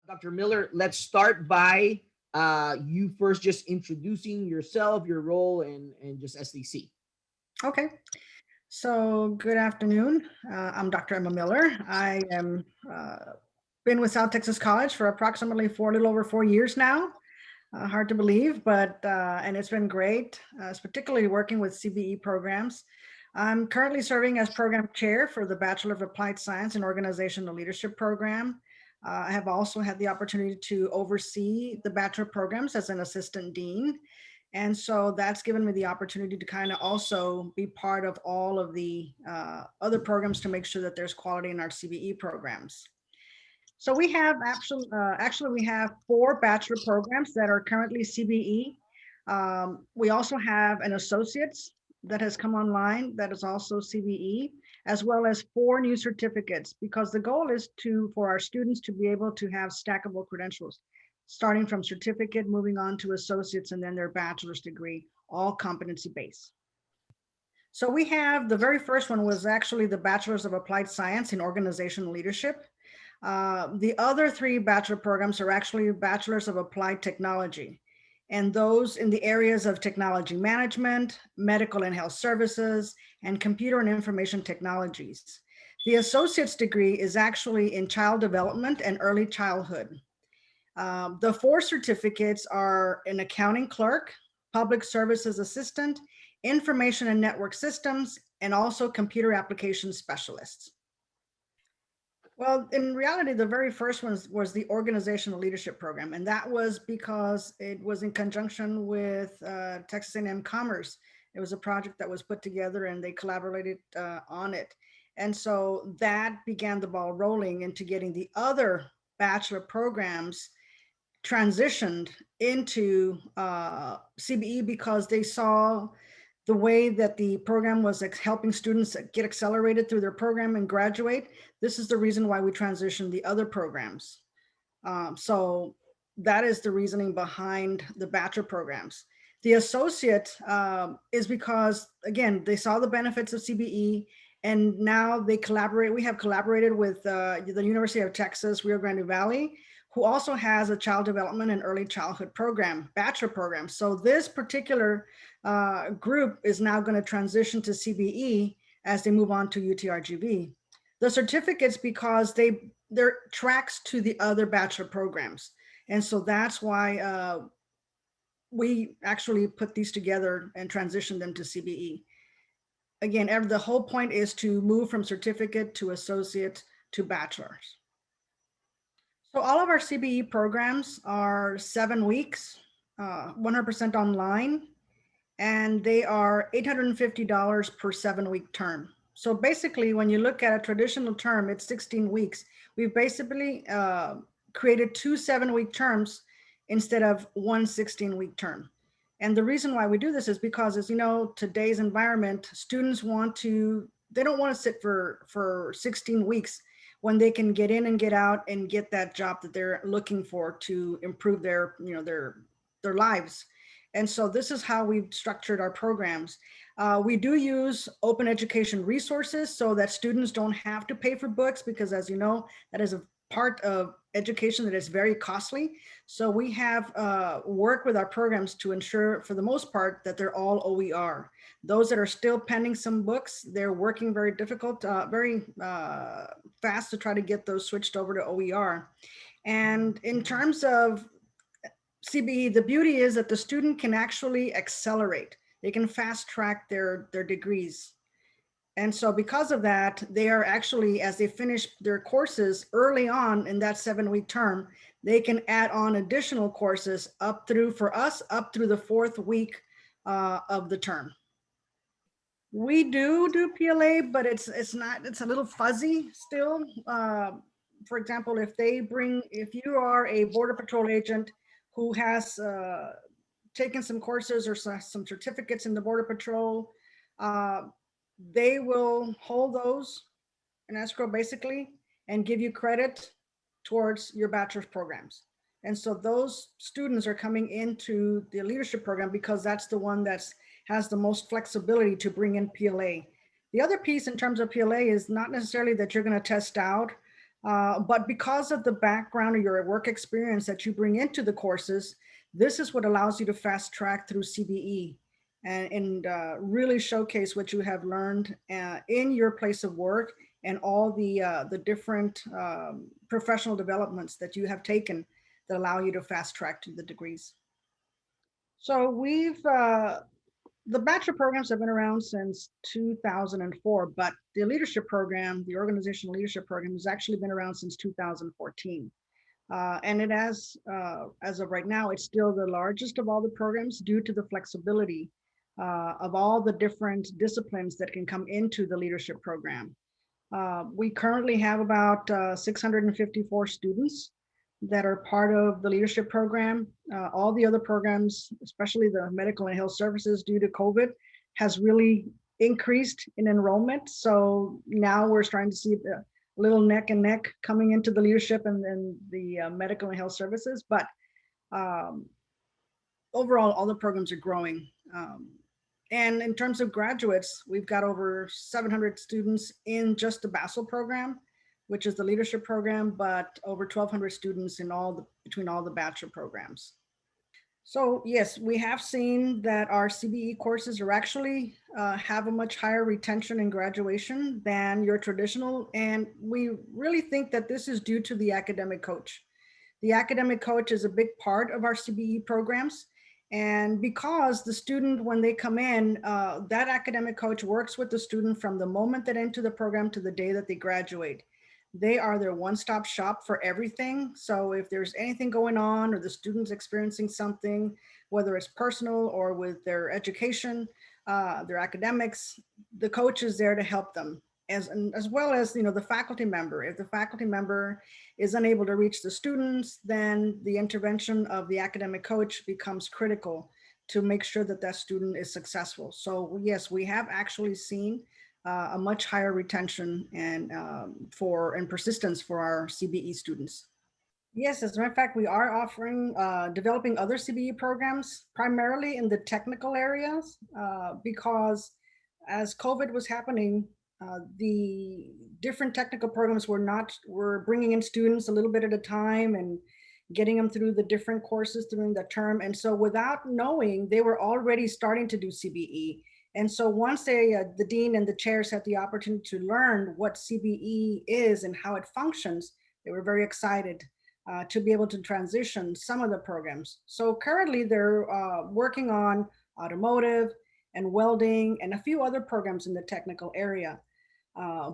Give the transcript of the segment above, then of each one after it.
Dr. Miller, let's start by you first just introducing yourself, your role, and just SDC. Okay, so good afternoon. I'm Dr. Emma Miller. I am been with South Texas College for approximately a little over 4 years now. Hard to believe, but and it's been great, particularly working with CBE programs. I'm currently serving as program chair for the Bachelor of Applied Science and Organizational Leadership program. I have also had the opportunity to oversee the bachelor programs as an assistant dean. And so that's given me the opportunity to kind of also be part of all of the other programs to make sure that there's quality in our CBE programs. So we have actually we have 4 bachelor programs that are currently CBE. We also have an associate's that has come online that is also CBE, as well as 4 new certificates, because the goal is for our students to be able to have stackable credentials, starting from certificate, moving on to associates, and then their bachelor's degree, all competency based. So we have the very first one was actually the Bachelor's of Applied Science in Organizational Leadership. The other 3 bachelor programs are actually Bachelors of Applied Technology, and those in the areas of technology management, medical and health services, and computer and information technologies. The associate's degree is actually in child development and early childhood. The 4 certificates are an accounting clerk, public services assistant, information and network systems, and also computer application specialists. Well, in reality, the very first one was the organizational leadership program, and that was because it was in conjunction with Texas A&M Commerce. It was a project that was put together, and they collaborated on it, and so that began the ball rolling into getting the other bachelor programs transitioned into CBE because they saw the way that the program was helping students get accelerated through their program and graduate. This is the reason why we transitioned the other programs. So that is the reasoning behind the bachelor programs. The associate is because, again, they saw the benefits of CBE, and now they collaborate. We have collaborated with the University of Texas, Rio Grande Valley, who also has a child development and early childhood program, bachelor program. So this particular group is now going to transition to CBE as they move on to UTRGV. The certificates, because they're tracks to the other bachelor programs. And so that's why we actually put these together and transition them to CBE. Again, the whole point is to move from certificate to associate to bachelor's. So all of our CBE programs are 7 weeks, 100% online, and they are $850 per 7-week term. So basically, when you look at a traditional term, it's 16 weeks. We've basically created 2 7-week terms instead of one 16-week term. And the reason why we do this is because, as you know, today's environment, students they don't want to sit for 16 weeks when they can get in and get out and get that job that they're looking for to improve their lives. And so this is how we've structured our programs. We do use open education resources so that students don't have to pay for books, because as you know, that is a part of education that is very costly. So we have worked with our programs to ensure, for the most part, that they're all OER. Those that are still pending some books, they're working very fast to try to get those switched over to OER. And in terms of CBE, the beauty is that the student can actually accelerate. They can fast track their degrees. And so because of that, they are actually, as they finish their courses early on in that 7-week term, they can add on additional courses up through the 4th week of the term. We do PLA, but it's a little fuzzy still. For example, if you are a Border Patrol agent who has taken some courses or some certificates in the Border Patrol, they will hold those in escrow basically and give you credit towards your bachelor's programs. And so those students are coming into the leadership program because that's the one that has the most flexibility to bring in PLA. The other piece in terms of PLA is not necessarily that you're going to test out But because of the background or your work experience that you bring into the courses, this is what allows you to fast track through CBE and really showcase what you have learned in your place of work and all the different professional developments that you have taken that allow you to fast track to the degrees. So the bachelor programs have been around since 2004, but the leadership program, the organizational leadership program, has actually been around since 2014. And it has, as of right now, it's still the largest of all the programs due to the flexibility of all the different disciplines that can come into the leadership program. We currently have about 654 students that are part of the leadership program. All the other programs, especially the medical and health services due to COVID, has really increased in enrollment. So now we're starting to see the little neck and neck coming into the leadership and the medical and health services. But um, overall, all the programs are growing. And in terms of graduates, we've got over 700 students in just the BASL program, which is the leadership program, but over 1,200 students in between all the bachelor programs. So yes, we have seen that our CBE courses are actually have a much higher retention and graduation than your traditional. And we really think that this is due to the academic coach. The academic coach is a big part of our CBE programs. And because the student, when they come in, that academic coach works with the student from the moment they enter the program to the day that they graduate. They are their one-stop shop for everything. So if there's anything going on or the student's experiencing something, whether it's personal or with their education, their academics, the coach is there to help them. As well as the faculty member. If the faculty member is unable to reach the students, then the intervention of the academic coach becomes critical to make sure that that student is successful. So yes, we have actually seen a much higher retention and persistence for our CBE students. Yes, as a matter of fact, we are offering, developing other CBE programs, primarily in the technical areas, because as COVID was happening, the different technical programs were bringing in students a little bit at a time and getting them through the different courses during the term. And so without knowing, they were already starting to do CBE. And so once the dean and the chairs had the opportunity to learn what CBE is and how it functions, they were very excited to be able to transition some of the programs. So currently they're working on automotive and welding and a few other programs in the technical area.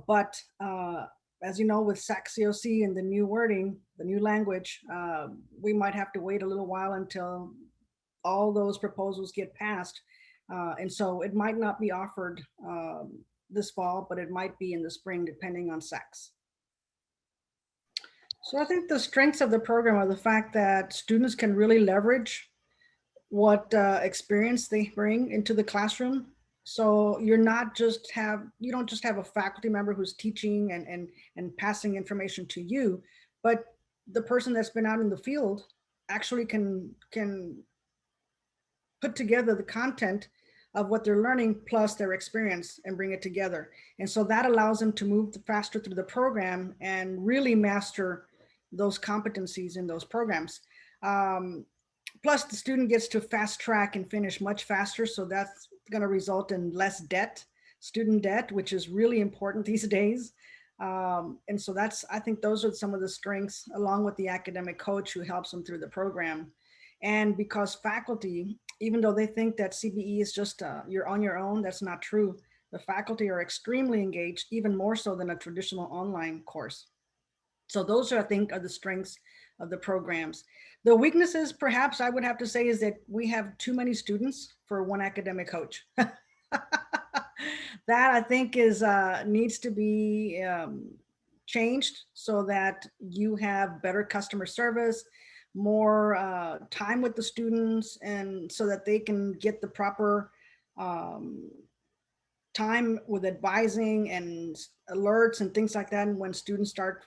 But as you know, with SAC-COC and the new wording, the new language, we might have to wait a little while until all those proposals get passed. And so it might not be offered this fall, but it might be in the spring, depending on SACs. So I think the strengths of the program are the fact that students can really leverage what experience they bring into the classroom. So you don't just have a faculty member who's teaching and passing information to you, but the person that's been out in the field actually can put together the content of what they're learning plus their experience and bring it together. And so that allows them to move faster through the program and really master those competencies in those programs. Plus the student gets to fast track and finish much faster. So that's going to result in less debt, student debt, which is really important these days. And so I think those are some of the strengths, along with the academic coach who helps them through the program. And because faculty, even though they think that CBE is just you're on your own, that's not true. The faculty are extremely engaged, even more so than a traditional online course. So those I think are the strengths of the programs. The weaknesses, perhaps I would have to say, is that we have too many students for one academic coach. That I think needs to be changed so that you have better customer service, more time with the students, and so that they can get the proper time with advising and alerts and things like that when students start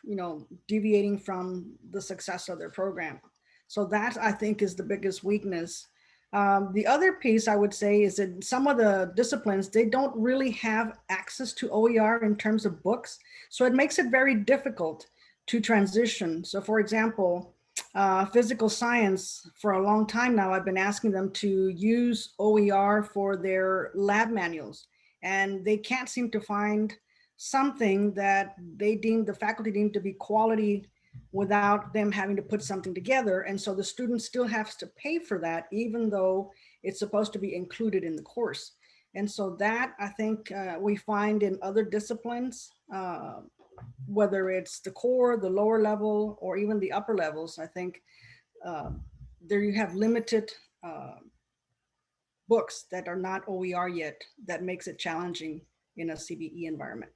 deviating from the success of their program. So that I think is the biggest weakness. The other piece I would say is that some of the disciplines, they don't really have access to OER in terms of books. So it makes it very difficult to transition. So for example, physical science, for a long time now, I've been asking them to use OER for their lab manuals, and they can't seem to find something that the faculty deemed to be quality without them having to put something together. And so the student still has to pay for that, even though it's supposed to be included in the course. And so that, I think, we find in other disciplines, whether it's the core, the lower level, or even the upper levels. I think there you have limited books that are not OER yet, that makes it challenging in a CBE environment.